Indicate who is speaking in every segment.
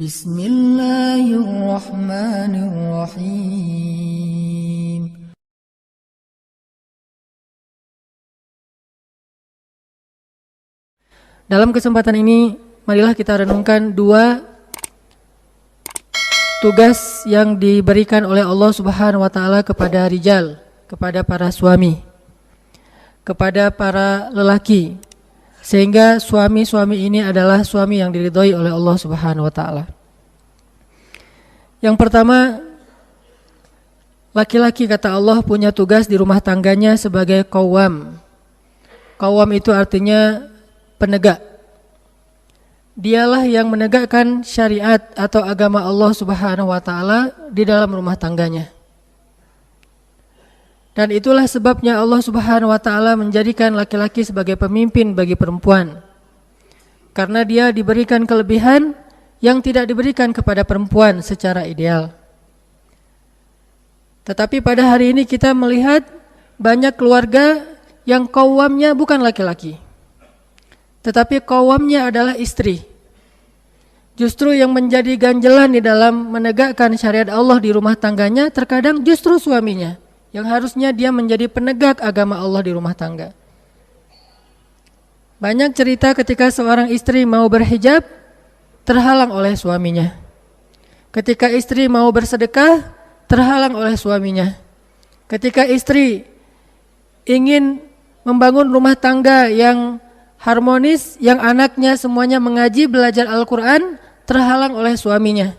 Speaker 1: Bismillahirrahmanirrahim. Dalam kesempatan ini, marilah kita renungkan dua tugas yang diberikan oleh Allah Subhanahu wa taala kepada rijal, kepada para suami, kepada para lelaki, sehingga suami-suami ini adalah suami yang diridhoi oleh Allah Subhanahu wa taala. Yang pertama, laki-laki kata Allah punya tugas di rumah tangganya sebagai qawwam. Qawwam itu artinya penegak. Dialah yang menegakkan syariat atau agama Allah Subhanahu wa taala di dalam rumah tangganya. Dan itulah sebabnya Allah Subhanahu wa taala menjadikan laki-laki sebagai pemimpin bagi perempuan. Karena dia diberikan kelebihan yang tidak diberikan kepada perempuan secara ideal. Tetapi pada hari ini kita melihat banyak keluarga yang qawwamnya bukan laki-laki, tetapi qawwamnya adalah istri. Justru yang menjadi ganjelan di dalam menegakkan syariat Allah di rumah tangganya terkadang justru suaminya, yang harusnya dia menjadi penegak agama Allah di rumah tangga. Banyak cerita ketika seorang istri mau berhijab terhalang oleh suaminya. Ketika istri mau bersedekah terhalang oleh suaminya. Ketika istri ingin membangun rumah tangga yang harmonis, yang anaknya semuanya mengaji, belajar Al-Quran, terhalang oleh suaminya.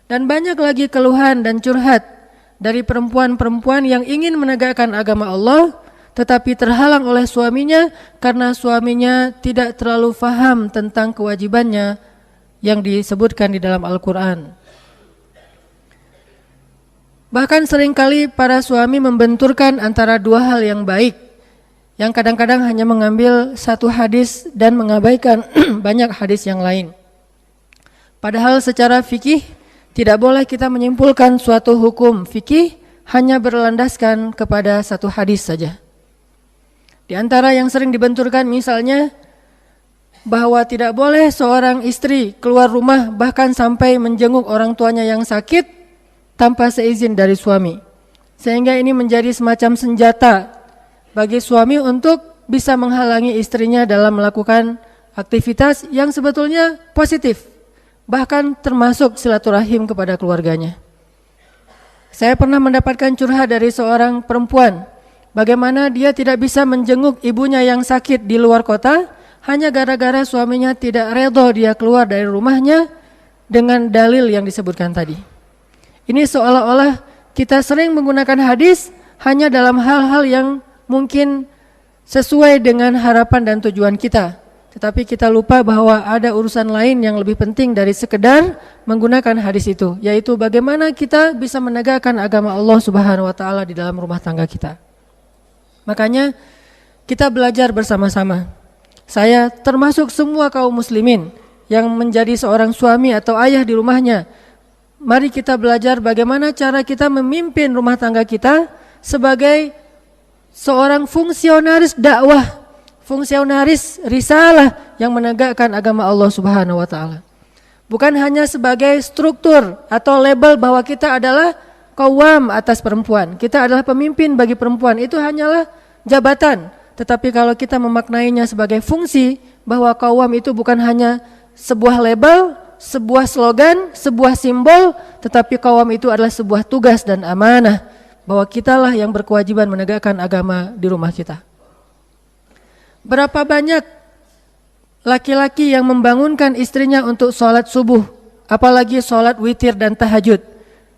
Speaker 1: Dan banyak lagi keluhan dan curhat dari perempuan-perempuan yang ingin menegakkan agama Allah, tetapi terhalang oleh suaminya karena suaminya tidak terlalu faham tentang kewajibannya yang disebutkan di dalam Al-Quran. Bahkan seringkali para suami membenturkan antara dua hal yang baik, yang kadang-kadang hanya mengambil satu hadis dan mengabaikan banyak hadis yang lain. Padahal secara fikih tidak boleh kita menyimpulkan suatu hukum fikih hanya berlandaskan kepada satu hadis saja. Di antara yang sering dibenturkan misalnya bahwa tidak boleh seorang istri keluar rumah bahkan sampai menjenguk orang tuanya yang sakit tanpa seizin dari suami. Sehingga ini menjadi semacam senjata bagi suami untuk bisa menghalangi istrinya dalam melakukan aktivitas yang sebetulnya positif, bahkan termasuk silaturahim kepada keluarganya. Saya pernah mendapatkan curhat dari seorang perempuan, bagaimana dia tidak bisa menjenguk ibunya yang sakit di luar kota hanya gara-gara suaminya tidak redho dia keluar dari rumahnya dengan dalil yang disebutkan tadi. Ini seolah-olah kita sering menggunakan hadis hanya dalam hal-hal yang mungkin sesuai dengan harapan dan tujuan kita, tetapi kita lupa bahwa ada urusan lain yang lebih penting dari sekedar menggunakan hadis itu, yaitu bagaimana kita bisa menegakkan agama Allah Subhanahu wa taala di dalam rumah tangga kita. Makanya kita belajar bersama-sama. Saya termasuk semua kaum muslimin yang menjadi seorang suami atau ayah di rumahnya. Mari kita belajar bagaimana cara kita memimpin rumah tangga kita sebagai seorang fungsionaris dakwah, fungsionaris risalah yang menegakkan agama Allah Subhanahu wa taala. Bukan hanya sebagai struktur atau label bahwa kita adalah qawwam atas perempuan, kita adalah pemimpin bagi perempuan, itu hanyalah jabatan. Tetapi kalau kita memaknainya sebagai fungsi, bahwa qawwam itu bukan hanya sebuah label, sebuah slogan, sebuah simbol, tetapi qawwam itu adalah sebuah tugas dan amanah, bahwa kitalah yang berkewajiban menegakkan agama di rumah kita. Berapa banyak laki-laki yang membangunkan istrinya untuk sholat subuh, apalagi sholat witir dan tahajud.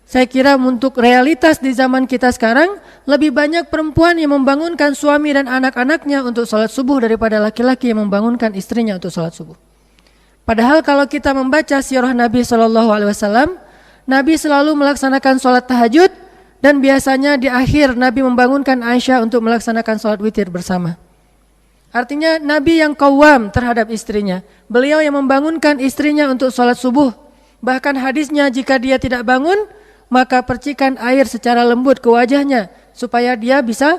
Speaker 1: Saya kira untuk realitas di zaman kita sekarang, lebih banyak perempuan yang membangunkan suami dan anak-anaknya untuk sholat subuh daripada laki-laki yang membangunkan istrinya untuk sholat subuh. Padahal kalau kita membaca sirah Nabi SAW, Nabi selalu melaksanakan sholat tahajud, dan biasanya di akhir Nabi membangunkan Aisyah untuk melaksanakan sholat witir bersama. Artinya Nabi yang qawwam terhadap istrinya. Beliau yang membangunkan istrinya untuk sholat subuh. Bahkan hadisnya jika dia tidak bangun, maka percikan air secara lembut ke wajahnya supaya dia bisa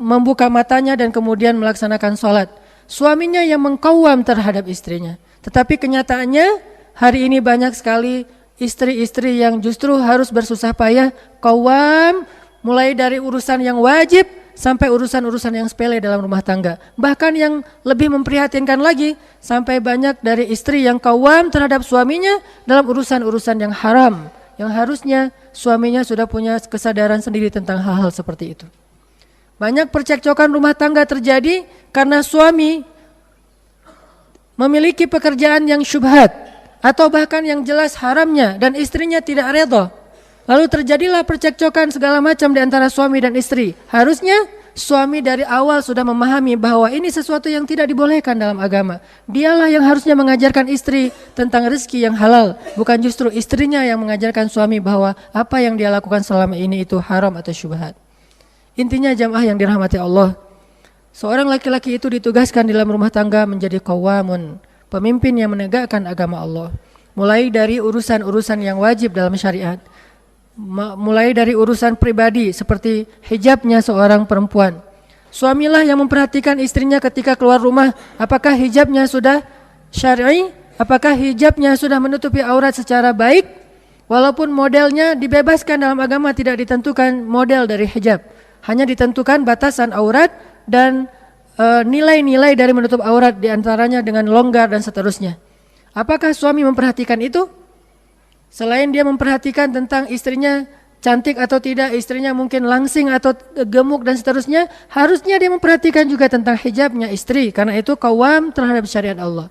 Speaker 1: membuka matanya dan kemudian melaksanakan sholat. Suaminya yang mengqawwam terhadap istrinya. Tetapi kenyataannya hari ini banyak sekali istri-istri yang justru harus bersusah payah, qawwam, mulai dari urusan yang wajib sampai urusan-urusan yang sepele dalam rumah tangga. Bahkan yang lebih memprihatinkan lagi, sampai banyak dari istri yang qawwam terhadap suaminya dalam urusan-urusan yang haram, yang harusnya suaminya sudah punya kesadaran sendiri tentang hal-hal seperti itu. Banyak percekcokan rumah tangga terjadi karena suami memiliki pekerjaan yang syubhat atau bahkan yang jelas haramnya dan istrinya tidak redha. Lalu terjadilah percekcokan segala macam di antara suami dan istri. Harusnya suami dari awal sudah memahami bahwa ini sesuatu yang tidak dibolehkan dalam agama. Dialah yang harusnya mengajarkan istri tentang rezeki yang halal, bukan justru istrinya yang mengajarkan suami bahwa apa yang dia lakukan selama ini itu haram atau syubhat. Intinya jamaah yang dirahmati Allah, seorang laki-laki itu ditugaskan dalam rumah tangga menjadi qawwamun, pemimpin yang menegakkan agama Allah. Mulai dari urusan-urusan yang wajib dalam syariat, mulai dari urusan pribadi seperti hijabnya seorang perempuan. Suamilah yang memperhatikan istrinya ketika keluar rumah, apakah hijabnya sudah syar'i, apakah hijabnya sudah menutupi aurat secara baik, walaupun modelnya dibebaskan dalam agama, tidak ditentukan model dari hijab, hanya ditentukan batasan aurat dan nilai-nilai dari menutup aurat, diantaranya dengan longgar dan seterusnya. Apakah suami memperhatikan itu? Selain dia memperhatikan tentang istrinya cantik atau tidak, istrinya mungkin langsing atau gemuk dan seterusnya, harusnya dia memperhatikan juga tentang hijabnya istri, karena itu qawwam terhadap syariat Allah.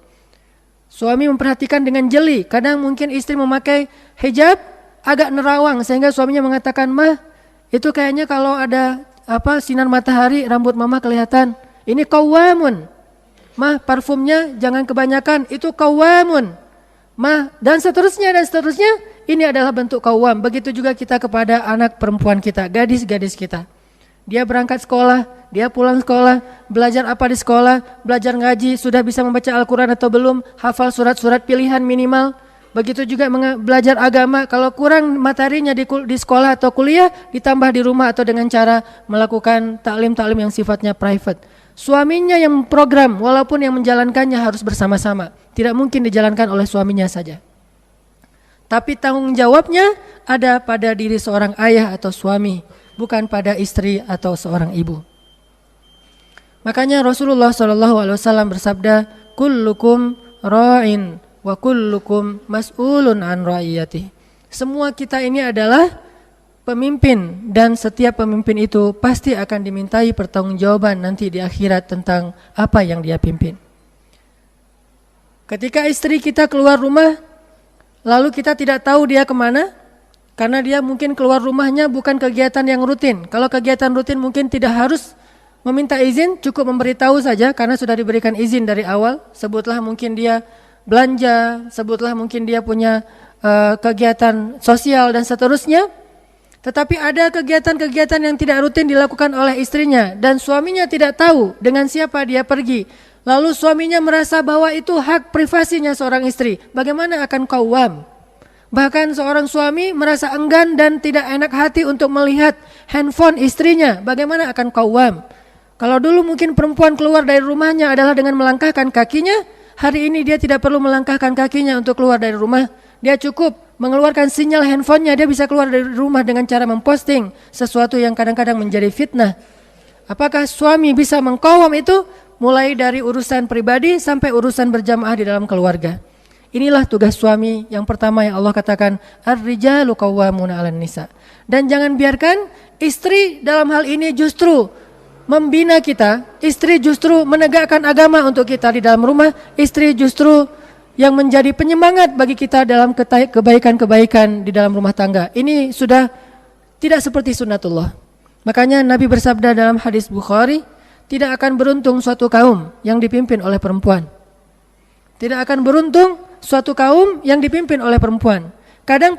Speaker 1: Suami memperhatikan dengan jeli, kadang mungkin istri memakai hijab agak nerawang sehingga suaminya mengatakan, "Mah, itu kayaknya kalau ada sinar matahari rambut mama kelihatan." Ini qawwamun. Mah, parfumnya jangan kebanyakan, itu qawwamun. Mah, dan seterusnya. Ini adalah bentuk qawwam. Begitu juga kita kepada anak perempuan kita, gadis-gadis kita. Dia berangkat sekolah, dia pulang sekolah, belajar apa di sekolah, belajar ngaji, sudah bisa membaca Al-Quran atau belum, hafal surat-surat pilihan minimal. Begitu juga belajar agama, kalau kurang materinya di sekolah atau kuliah, ditambah di rumah atau dengan cara melakukan taklim-taklim yang sifatnya private. Suaminya yang program, walaupun yang menjalankannya harus bersama-sama. Tidak mungkin dijalankan oleh suaminya saja. Tapi tanggung jawabnya ada pada diri seorang ayah atau suami, bukan pada istri atau seorang ibu. Makanya Rasulullah SAW bersabda, "Kullukum ra'in wa kullukum mas'ulun an ra'iyati." Semua kita ini adalah pemimpin, dan setiap pemimpin itu pasti akan dimintai pertanggungjawaban nanti di akhirat tentang apa yang dia pimpin. Ketika istri kita keluar rumah, lalu kita tidak tahu dia kemana, karena dia mungkin keluar rumahnya bukan kegiatan yang rutin. Kalau kegiatan rutin mungkin tidak harus meminta izin, cukup memberitahu saja karena sudah diberikan izin dari awal. Sebutlah mungkin dia belanja, sebutlah mungkin dia punya kegiatan sosial dan seterusnya. Tetapi ada kegiatan-kegiatan yang tidak rutin dilakukan oleh istrinya dan suaminya tidak tahu dengan siapa dia pergi. Lalu suaminya merasa bahwa itu hak privasinya seorang istri. Bagaimana akan qawwam? Bahkan seorang suami merasa enggan dan tidak enak hati untuk melihat handphone istrinya. Bagaimana akan qawwam? Kalau dulu mungkin perempuan keluar dari rumahnya adalah dengan melangkahkan kakinya, hari ini dia tidak perlu melangkahkan kakinya untuk keluar dari rumah. Dia cukup mengeluarkan sinyal handphonenya, dia bisa keluar dari rumah dengan cara memposting sesuatu yang kadang-kadang menjadi fitnah. Apakah suami bisa mengqawwam itu? Mulai dari urusan pribadi sampai urusan berjamaah di dalam keluarga. Inilah tugas suami yang pertama yang Allah katakan, ar-rijalu qawwamuna 'alan nisa. Dan jangan biarkan istri dalam hal ini justru membina kita, istri justru menegakkan agama untuk kita di dalam rumah, istri justru yang menjadi penyemangat bagi kita dalam kebaikan-kebaikan di dalam rumah tangga. Ini sudah tidak seperti sunnatullah. Makanya Nabi bersabda dalam hadis Bukhari, tidak akan beruntung suatu kaum yang dipimpin oleh perempuan. Tidak akan beruntung suatu kaum yang dipimpin oleh perempuan. Kadang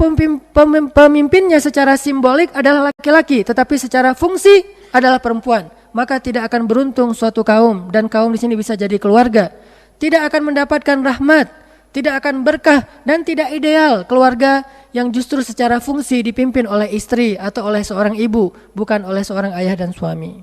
Speaker 1: pemimpinnya secara simbolik adalah laki-laki, tetapi secara fungsi adalah perempuan. Maka tidak akan beruntung suatu kaum, dan kaum di sini bisa jadi keluarga. Tidak akan mendapatkan rahmat, tidak akan berkah, dan tidak ideal keluarga yang justru secara fungsi dipimpin oleh istri atau oleh seorang ibu, bukan oleh seorang ayah dan suami.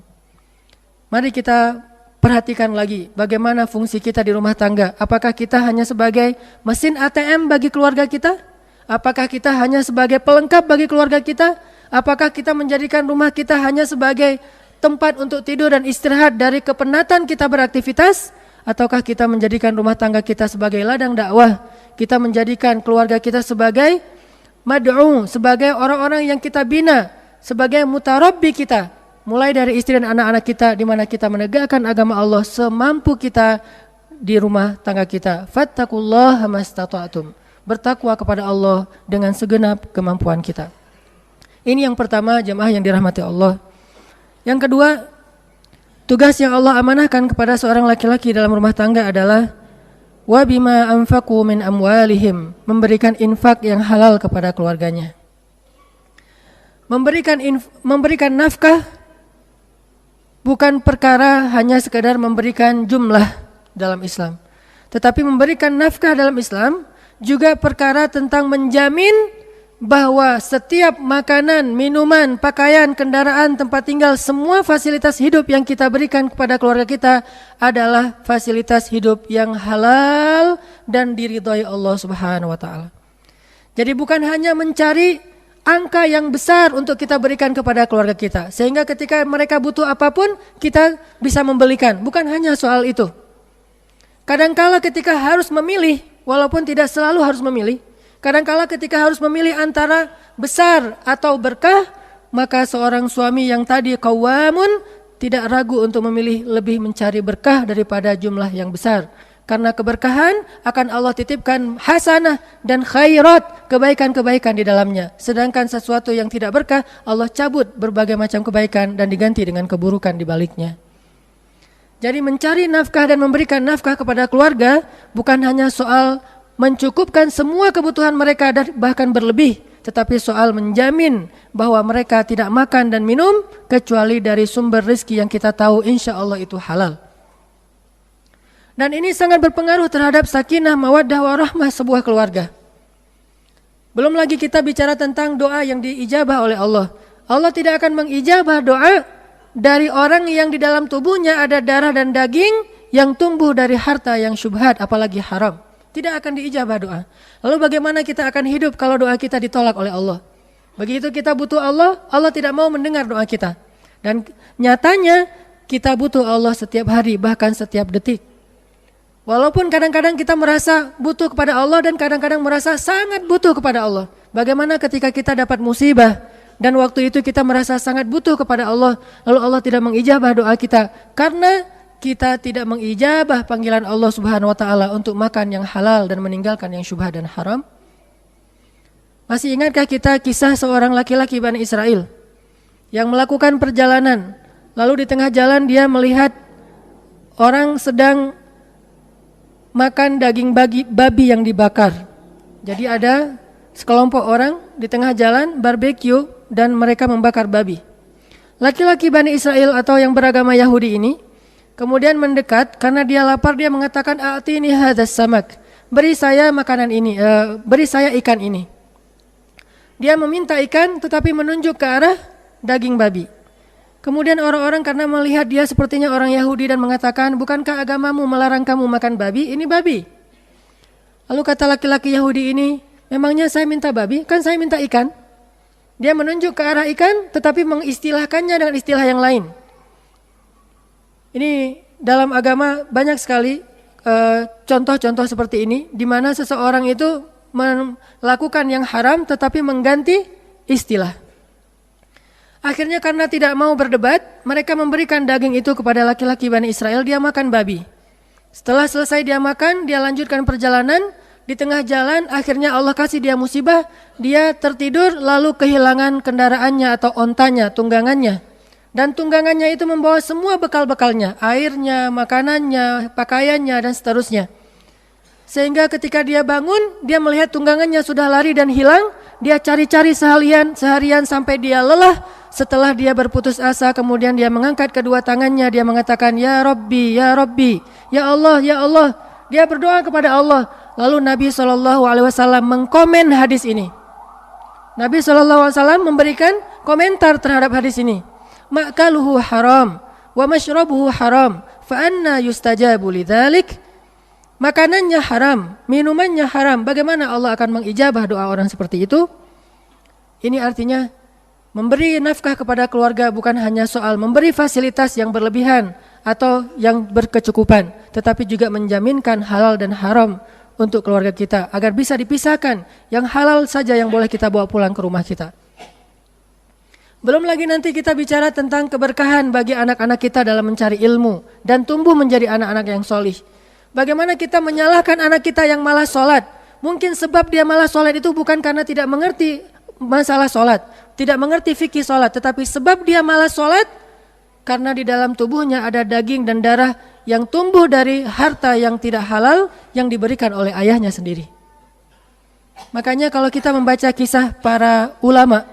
Speaker 1: Mari kita perhatikan lagi bagaimana fungsi kita di rumah tangga. Apakah kita hanya sebagai mesin ATM bagi keluarga kita? Apakah kita hanya sebagai pelengkap bagi keluarga kita? Apakah kita menjadikan rumah kita hanya sebagai tempat untuk tidur dan istirahat dari kepenatan kita beraktivitas? Ataukah kita menjadikan rumah tangga kita sebagai ladang dakwah? Kita menjadikan keluarga kita sebagai mad'u, sebagai orang-orang yang kita bina, sebagai mutarabbi kita, mulai dari istri dan anak-anak kita, di mana kita menegakkan agama Allah semampu kita di rumah tangga kita. Fattaqullaha mastata'tum. Bertakwa kepada Allah dengan segenap kemampuan kita. Ini yang pertama, jemaah yang dirahmati Allah. Yang kedua, tugas yang Allah amanahkan kepada seorang laki-laki dalam rumah tangga adalah wa bima anfaqu min amwalihim, memberikan infak yang halal kepada keluarganya. Memberikan nafkah bukan perkara hanya sekadar memberikan jumlah dalam Islam, tetapi memberikan nafkah dalam Islam juga perkara tentang menjamin bahwa setiap makanan, minuman, pakaian, kendaraan, tempat tinggal, semua fasilitas hidup yang kita berikan kepada keluarga kita adalah fasilitas hidup yang halal dan diridhai Allah Subhanahu wa taala. Jadi bukan hanya mencari angka yang besar untuk kita berikan kepada keluarga kita, sehingga ketika mereka butuh apapun kita bisa membelikan. Bukan hanya soal itu. Kadangkala ketika harus memilih, walaupun tidak selalu harus memilih, kadangkala ketika harus memilih antara besar atau berkah, maka seorang suami yang tadi qawwamun tidak ragu untuk memilih lebih mencari berkah daripada jumlah yang besar. Karena keberkahan akan Allah titipkan hasanah dan khairat, kebaikan-kebaikan di dalamnya. Sedangkan sesuatu yang tidak berkah, Allah cabut berbagai macam kebaikan dan diganti dengan keburukan di baliknya. Jadi mencari nafkah dan memberikan nafkah kepada keluarga bukan hanya soal mencukupkan semua kebutuhan mereka dan bahkan berlebih, tetapi soal menjamin bahwa mereka tidak makan dan minum kecuali dari sumber rezeki yang kita tahu insya Allah itu halal. Dan ini sangat berpengaruh terhadap sakinah, mawaddah, warahmah sebuah keluarga. Belum lagi kita bicara tentang doa yang diijabah oleh Allah. Allah tidak akan mengijabah doa dari orang yang di dalam tubuhnya ada darah dan daging yang tumbuh dari harta yang syubhat, apalagi haram. Tidak akan diijabah doa. Lalu bagaimana kita akan hidup kalau doa kita ditolak oleh Allah? Begitu kita butuh Allah, Allah tidak mau mendengar doa kita. Dan nyatanya kita butuh Allah setiap hari, bahkan setiap detik. Walaupun kadang-kadang kita merasa butuh kepada Allah dan kadang-kadang merasa sangat butuh kepada Allah. Bagaimana ketika kita dapat musibah dan waktu itu kita merasa sangat butuh kepada Allah, lalu Allah tidak mengijabah doa kita karena kita tidak mengijabah panggilan Allah Subhanahu wa taala untuk makan yang halal dan meninggalkan yang syubhat dan haram? Masih ingatkah kita kisah seorang laki-laki Bani Israel yang melakukan perjalanan, lalu di tengah jalan dia melihat orang sedang makan daging babi yang dibakar. Jadi ada sekelompok orang di tengah jalan barbeque dan mereka membakar babi. Laki-laki Bani Israel atau yang beragama Yahudi ini kemudian mendekat karena dia lapar, dia mengatakan a'tini hadzas samak. Beri saya makanan ini, beri saya ikan ini. Dia meminta ikan tetapi menunjuk ke arah daging babi. Kemudian orang-orang karena melihat dia sepertinya orang Yahudi dan mengatakan, bukankah agamamu melarang kamu makan babi? Ini babi. Lalu kata laki-laki Yahudi ini, memangnya saya minta babi? Kan saya minta ikan. Dia menunjuk ke arah ikan tetapi mengistilahkannya dengan istilah yang lain. Ini dalam agama banyak sekali contoh-contoh seperti ini, di mana seseorang itu melakukan yang haram tetapi mengganti istilah. Akhirnya karena tidak mau berdebat, mereka memberikan daging itu kepada laki-laki Bani Israel, dia makan babi. Setelah selesai dia makan, dia lanjutkan perjalanan. Di tengah jalan akhirnya Allah kasih dia musibah, dia tertidur lalu kehilangan kendaraannya atau ontanya, tunggangannya. Dan tunggangannya itu membawa semua bekal-bekalnya, airnya, makanannya, pakaiannya dan seterusnya. Sehingga ketika dia bangun, dia melihat tunggangannya sudah lari dan hilang, dia cari-cari seharian sampai dia lelah. Setelah dia berputus asa, kemudian dia mengangkat kedua tangannya, dia mengatakan, Ya Rabbi, Ya Rabbi, Ya Allah, Ya Allah. Dia berdoa kepada Allah. Lalu Nabi SAW mengkomen hadis ini. Nabi SAW memberikan komentar terhadap hadis ini. Ma'kaluhu haram, wa mashrabuhu haram, fa anna yustajabu lidzalik? Makanannya haram, minumannya haram, bagaimana Allah akan mengijabah doa orang seperti itu? Ini artinya memberi nafkah kepada keluarga bukan hanya soal memberi fasilitas yang berlebihan atau yang berkecukupan, tetapi juga menjaminkan halal dan haram untuk keluarga kita agar bisa dipisahkan. Yang halal saja yang boleh kita bawa pulang ke rumah kita. Belum lagi nanti kita bicara tentang keberkahan bagi anak-anak kita dalam mencari ilmu dan tumbuh menjadi anak-anak yang solih. Bagaimana kita menyalahkan anak kita yang malas sholat? Mungkin sebab dia malas sholat itu bukan karena tidak mengerti masalah sholat, tidak mengerti fikih sholat, tetapi sebab dia malas sholat karena di dalam tubuhnya ada daging dan darah yang tumbuh dari harta yang tidak halal yang diberikan oleh ayahnya sendiri. Makanya kalau kita membaca kisah para ulama,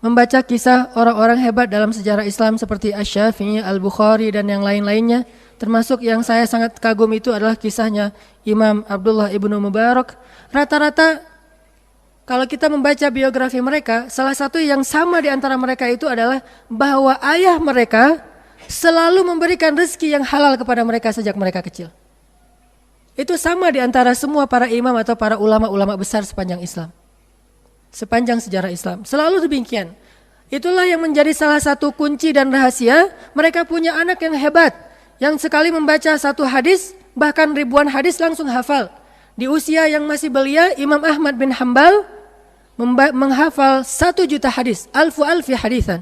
Speaker 1: membaca kisah orang-orang hebat dalam sejarah Islam seperti Asy-Syafi'i, Al-Bukhari dan yang lain-lainnya, termasuk yang saya sangat kagum itu adalah kisahnya Imam Abdullah ibnu Mubarak. Rata-rata kalau kita membaca biografi mereka, salah satu yang sama di antara mereka itu adalah bahwa ayah mereka selalu memberikan rezeki yang halal kepada mereka sejak mereka kecil. Itu sama di antara semua para imam atau para ulama-ulama besar sepanjang Islam. Sepanjang sejarah Islam. Selalu demikian. Itulah yang menjadi salah satu kunci dan rahasia mereka punya anak yang hebat. Yang sekali membaca satu hadis, bahkan ribuan hadis langsung hafal. Di usia yang masih belia, Imam Ahmad bin Hanbal menghafal 1 juta hadis. Alfi hadisan.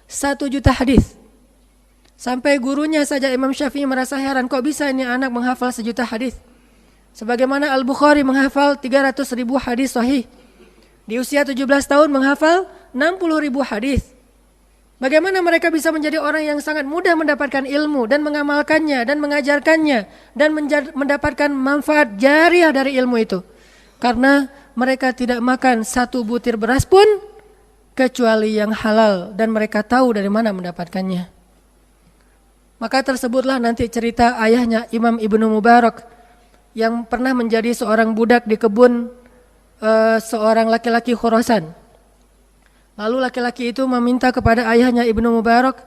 Speaker 1: 1 juta hadis. Sampai gurunya saja Imam Syafi'i merasa heran, kok bisa ini anak menghafal 1 juta hadis. Sebagaimana Al-Bukhari menghafal 300.000 hadis sahih. Di usia 17 tahun menghafal 60.000 hadis. Bagaimana mereka bisa menjadi orang yang sangat mudah mendapatkan ilmu dan mengamalkannya dan mengajarkannya dan mendapatkan manfaat jariah dari ilmu itu? Karena mereka tidak makan 1 butir beras pun kecuali yang halal dan mereka tahu dari mana mendapatkannya. Maka tersebutlah nanti cerita ayahnya Imam Ibnu Mubarak yang pernah menjadi seorang budak di kebun seorang laki-laki Khurasan. Lalu laki-laki itu meminta kepada ayahnya Ibnu Mubarak,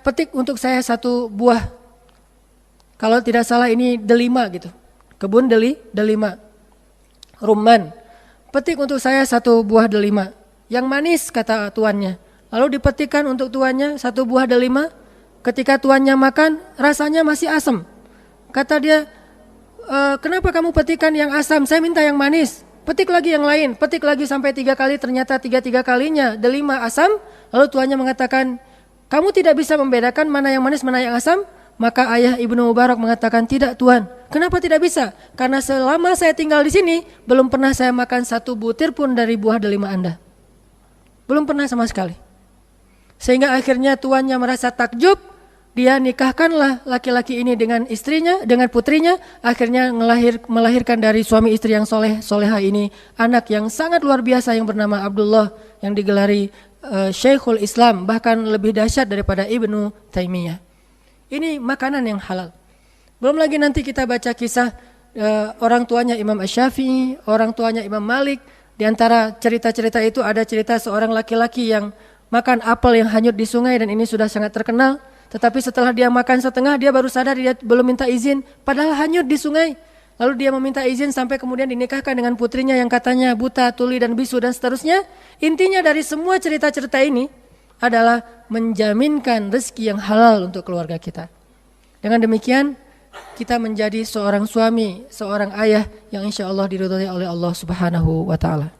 Speaker 1: petik untuk saya 1 buah. Kalau tidak salah ini delima gitu. Kebun delima. Rumman. Petik untuk saya 1 buah delima. Yang manis kata tuannya. Lalu dipetikkan untuk tuannya 1 buah delima. Ketika tuannya makan rasanya masih asam. Kata dia, kenapa kamu petikkan yang asam? Saya minta yang manis. Petik lagi yang lain, petik lagi sampai 3 kali, ternyata 3 kalinya delima asam. Lalu tuannya mengatakan, kamu tidak bisa membedakan mana yang manis, mana yang asam? Maka ayah Ibnu Mubarak mengatakan, tidak tuan. Kenapa tidak bisa? Karena selama saya tinggal di sini, belum pernah saya makan 1 butir pun dari buah delima Anda. Belum pernah sama sekali. Sehingga akhirnya tuannya merasa takjub. Dia nikahkanlah laki-laki ini dengan istrinya, dengan putrinya. Akhirnya melahirkan dari suami istri yang soleha ini anak yang sangat luar biasa yang bernama Abdullah, yang digelari Syekhul Islam, bahkan lebih dahsyat daripada Ibnu Taimiyah. Ini makanan yang halal. Belum lagi nanti kita baca kisah orang tuanya Imam Asy-Syafi'i, orang tuanya Imam Malik. Di antara cerita-cerita itu ada cerita seorang laki-laki yang makan apel yang hanyut di sungai, dan ini sudah sangat terkenal. Tetapi setelah dia makan setengah, dia baru sadar dia belum minta izin, padahal hanyut di sungai. Lalu dia meminta izin sampai kemudian dinikahkan dengan putrinya yang katanya buta, tuli dan bisu dan seterusnya. Intinya dari semua cerita-cerita ini adalah menjaminkan rezeki yang halal untuk keluarga kita. Dengan demikian kita menjadi seorang suami, seorang ayah yang insya Allah diridhoi oleh Allah Subhanahu wa ta'ala.